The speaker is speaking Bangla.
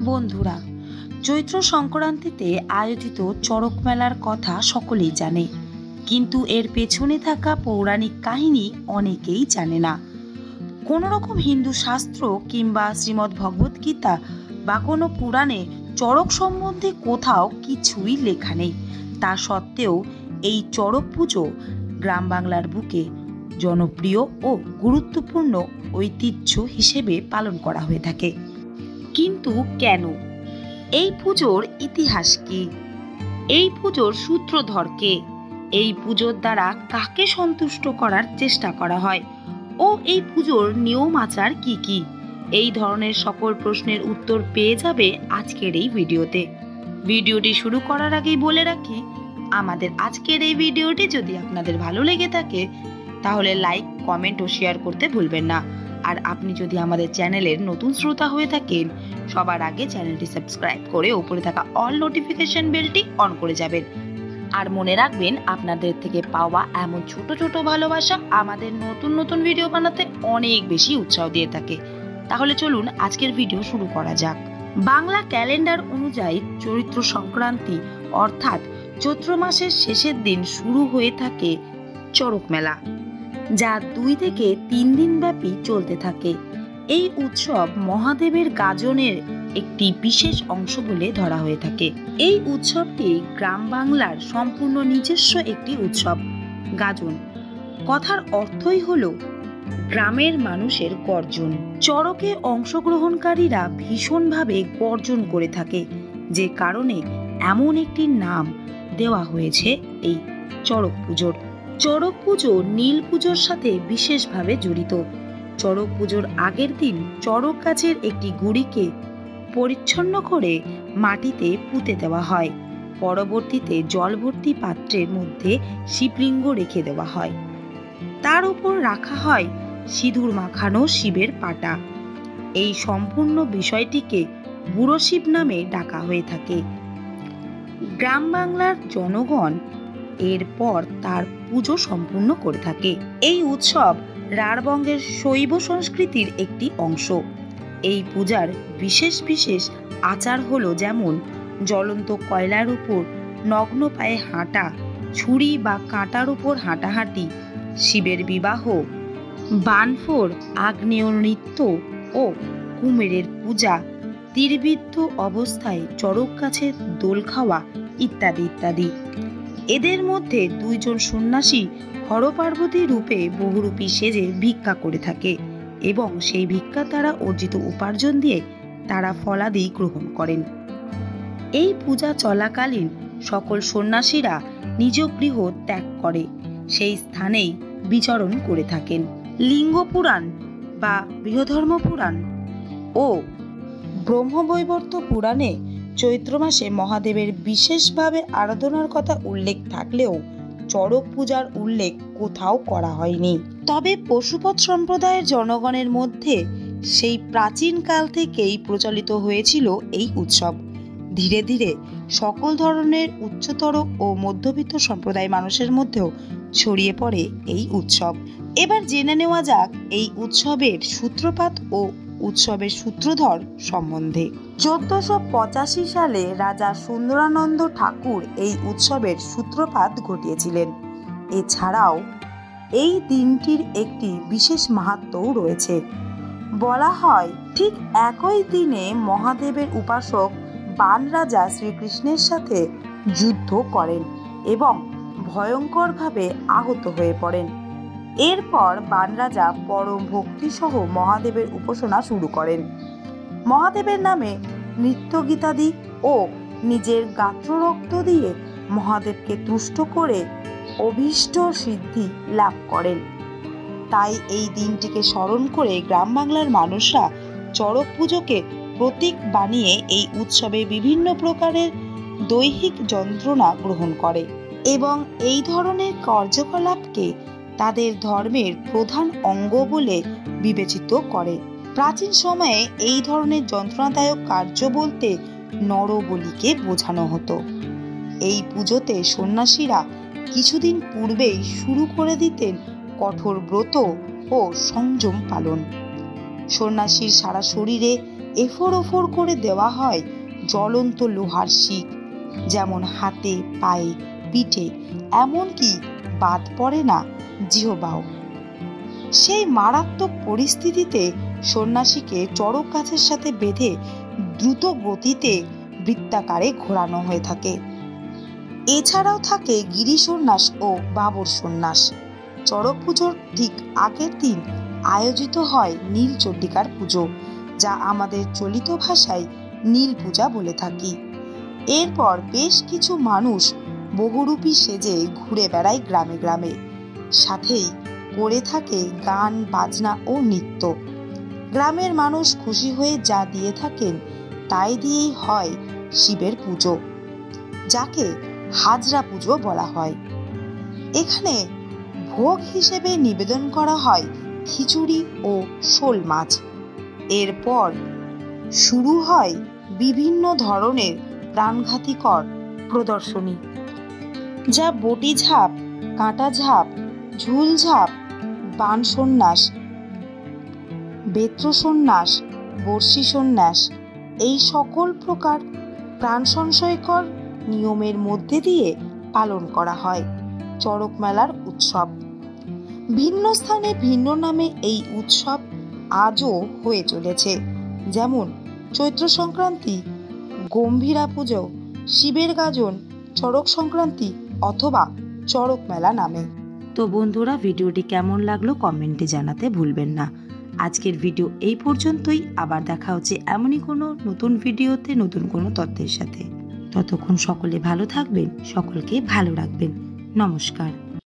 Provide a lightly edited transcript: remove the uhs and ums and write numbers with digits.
বন্ধুরা, চৈত্র সংক্রান্তিতে আয়োজিত চড়ক মেলার কথা সকলেই জানে, কিন্তু এর পেছনে থাকা পৌরাণিক কাহিনী অনেকেই জানে না। কোনো রকম হিন্দু শাস্ত্র কিংবা শ্রীমদ্ ভগবত গীতা বা কোনো পুরাণে চড়ক সম্বন্ধে কোথাও কিছুই লেখা নেই। তা সত্ত্বেও এই চড়ক পুজো গ্রাম বাংলার বুকে জনপ্রিয় ও গুরুত্বপূর্ণ ঐতিহ্য হিসেবে পালন করা হয়ে থাকে। কিন্তু কেন? এই পুজোর ইতিহাস কি? এই পুজোর সূত্রধর কে? এই পুজোর দ্বারা কাকে সন্তুষ্ট করার চেষ্টা করা হয় ও এই পুজোর নিয়ম আচার কি কি? এই ধরনের সকল প্রশ্নের উত্তর পেয়ে যাবে আজকের এই ভিডিওতে। ভিডিওটি শুরু করার আগেই বলে রাখি, আমাদের আজকের এই ভিডিওটি যদি আপনাদের ভালো লেগে থাকে তাহলে লাইক, কমেন্ট ও শেয়ার করতে ভুলবেন না। আর আপনি যদি আমাদের চ্যানেলের নতুন শ্রোতা হয়ে থাকেন, সবার আগে চ্যানেলটি সাবস্ক্রাইব করে উপরে থাকা অল নোটিফিকেশন বেলটি অন করে যাবেন। আর মনে রাখবেন, আপনাদের থেকে পাওয়া এমন ছোট ছোট ভালোবাসা আমাদের নতুন নতুন ভিডিও বানাতে অনেক বেশি উৎসাহ দিয়ে থাকে। তাহলে চলুন আজকের ভিডিও শুরু করা যাক। বাংলা ক্যালেন্ডার অনুযায়ী চৈত্র সংক্রান্তি অর্থাৎ চৈত্র মাসের শেষের দিন শুরু হয়ে থাকে চড়ক মেলা, যা 2 থেকে 3 দিন ব্যাপী চলতে থাকে। এই উৎসব মহাদেবের গাজনের একটি বিশেষ অংশ বলে ধরা হয়ে থাকে। এই উৎসবটি গ্রাম বাংলার সম্পূর্ণ নিজস্ব একটি উৎসব। গাজন কথার অর্থই হলো গ্রামের মানুষের গর্জন। চড়কে অংশগ্রহণকারীরা ভীষণভাবে গর্জন করে থাকে, যে কারণে এমন একটি নাম দেওয়া হয়েছে এই চড়ক পুজোর। চড়ক পুজো নীল পুজোর সাথে বিশেষভাবে জড়িত। চড়ক পুজোর আগের দিন চড়ক গাছের একটি গুঁড়িকে পরিচ্ছন্ন করে মাটিতে পুঁতে দেওয়া হয়। পরবর্তীতে জল ভর্তি পাত্রের মধ্যে শিবলিঙ্গ রেখে দেওয়া হয়। তার উপর রাখা হয় সিঁদুর মাখানো শিবের পাটা। এই সম্পূর্ণ বিষয়টিকে বুড়ো শিব নামে ডাকা হয়ে থাকে। গ্রাম বাংলার জনগণ এরপর তার পুজো সম্পূর্ণ করে থাকে। এই উৎসব রাঢ়বঙ্গের শৈব সংস্কৃতির একটি অংশ। এই পূজার বিশেষ বিশেষ আচার হলো, যেমন জ্বলন্ত কয়লার উপর নগ্ন পায়ে হাঁটা, ছুরি বা কাঁটার উপর হাঁটাহাঁটি, শিবের বিবাহ, বানফোড়, আগ্নেয় নৃত্য ও কুমিরের পূজা, তীরবিদ্ধ অবস্থায় চড়ক গাছের দোল খাওয়া ইত্যাদি ইত্যাদি। এদের মধ্যে 2 জন সন্ন্যাসী হরপার্বতী রূপে বহুরূপী সেজে ভিক্ষা করে থাকে এবং সেই ভিক্ষা দ্বারা অর্জিত উপার্জন দিয়ে তারা ফলাদি গ্রহণ করেন। এই পূজা চলাকালীন সকল সন্ন্যাসীরা নিজ গৃহ ত্যাগ করে সেই স্থানেই বিচরণ করে থাকেন। লিঙ্গ পুরাণ বা বৃহধর্ম পুরাণ ও ব্রহ্মবৈবর্ত পুরাণে চৈত্র মাসে মহাদেবের বিশেষভাবে আরাধনার কথা উল্লেখ থাকলেও চড়ক পূজার উল্লেখ কোথাও করা হয়নি। তবে পশুপত সম্প্রদায়ের জনগণের মধ্যে সেই প্রাচীন কাল থেকেই প্রচলিত হয়েছিল এই উৎসব। ধীরে ধীরে সকল ধরনের উচ্চতর ও মধ্যবিত্ত সম্প্রদায় মানুষের মধ্যেও ছড়িয়ে পড়ে এই উৎসব। এবার জেনে নেওয়া যাক এই উৎসবের সূত্রপাত ও উৎসবের সূত্রধর সম্বন্ধে। 1485 সালে রাজা সুন্দরানন্দ ঠাকুর এই উৎসবের সূত্রপাত ঘটিয়েছিলেন। এছাড়াও এই দিনটির একটি বিশেষ মাহাত্ম্যও রয়েছে। বলা হয়, ঠিক একই দিনে মহাদেবের উপাসক বান রাজা শ্রীকৃষ্ণের সাথে যুদ্ধ করেন এবং ভয়ঙ্করভাবে আহত হয়ে পড়েন। এরপর বান রাজা পরম ভক্তিসহ মহাদেবের উপাসনা শুরু করেন। মহাদেবের নামে নৃত্য গীতাদি ও নিজের গাত্ররক্ত দিয়ে মহাদেবকে তুষ্ট করে অভীষ্ট সিদ্ধি লাভ করেন। তাই এই দিনটিকে স্মরণ করে গ্রাম বাংলার মানুষরা চড়ক পুজোকে প্রতীক বানিয়ে এই উৎসবে বিভিন্ন প্রকারের দৈহিক যন্ত্রণা গ্রহণ করে এবং এই ধরনের কার্যকলাপকে তাদের ধর্মের প্রধান অঙ্গ বলে বিবেচিত করে। প্রাচীন সময়ে এই ধরনের যন্ত্রণাদায়ক কার্য বলতে নরবলিকে বোঝানো হতো। এই পুজোতে সন্ন্যাসীরা কিছুদিন পূর্বেই শুরু করে দিতেন কঠোর ব্রত ও সংযম পালন। সন্ন্যাসীর সারা শরীরে এফোর ওফোর করে দেওয়া হয় জ্বলন্ত লোহার শিক, যেমন হাতে, পায়ে, পিঠে, এমনকি বাদ পড়ে না জিহবাও। সেই মারাত্মক পরিস্থিতিতে সন্ন্যাসীকে চড়ক গাছের সাথে বেঁধে দ্রুত গতিতে বৃত্তাকারে ঘোরানো হয়ে থাকে। এছাড়াও থাকে গিরি সন্ন্যাস ও বাবর সন্ন্যাস। চড়ক পুজোর ঠিক আগের দিন আয়োজিত হয় নীল চণ্ডিকার পুজো, যা আমাদের চলিত ভাষায় নীল পূজা বলে থাকি। এরপর বেশ কিছু মানুষ বহুরূপী সেজে ঘুরে বেড়ায় গ্রামে গ্রামে, সাথেই করে থাকে গান, বাজনা ও নৃত্য। গ্রামের মানুষ খুশি হয়ে যা দিয়ে থাকেন তাই দিয়েই হয় শিবের পুজো, যাকে হাজরা পুজো বলা হয়। এখানে ভোগ হিসেবে নিবেদন করা হয় খিচুড়ি ও শোল মাছ। এরপর শুরু হয় বিভিন্ন ধরনের প্রাণঘাতীকর প্রদর্শনী, যা বটি ঝাঁপ, কাঁটা ঝাঁপ, ঝুল ঝাঁপ, বাণ সন্ন্যাস, বেত্র সন্ন্যাস, বর্ষি সন্ন্যাস, এই সকল প্রকার প্রাণ সংশয়কর নিয়মের মধ্যে দিয়ে পালন করা হয় চড়ক মেলার উৎসব। ভিন্ন স্থানে ভিন্ন নামে এই উৎসব আজও হয়ে চলেছে, যেমন চৈত্র সংক্রান্তি, গম্ভীরা পুজো, শিবের গাজন, চড়ক সংক্রান্তি অথবা চড়ক মেলা নামে। তো বন্ধুরা, ভিডিওটি কেমন লাগলো কমেন্টে জানাতে ভুলবেন না। আজকের ভিডিও এই পর্যন্তই। আবার দেখা হচ্ছে এমনই কোনো নতুন ভিডিওতে নতুন কোনো তথ্যের সাথে। ততক্ষণ সকলে ভালো থাকবেন, সকলকে ভালো রাখবেন। নমস্কার।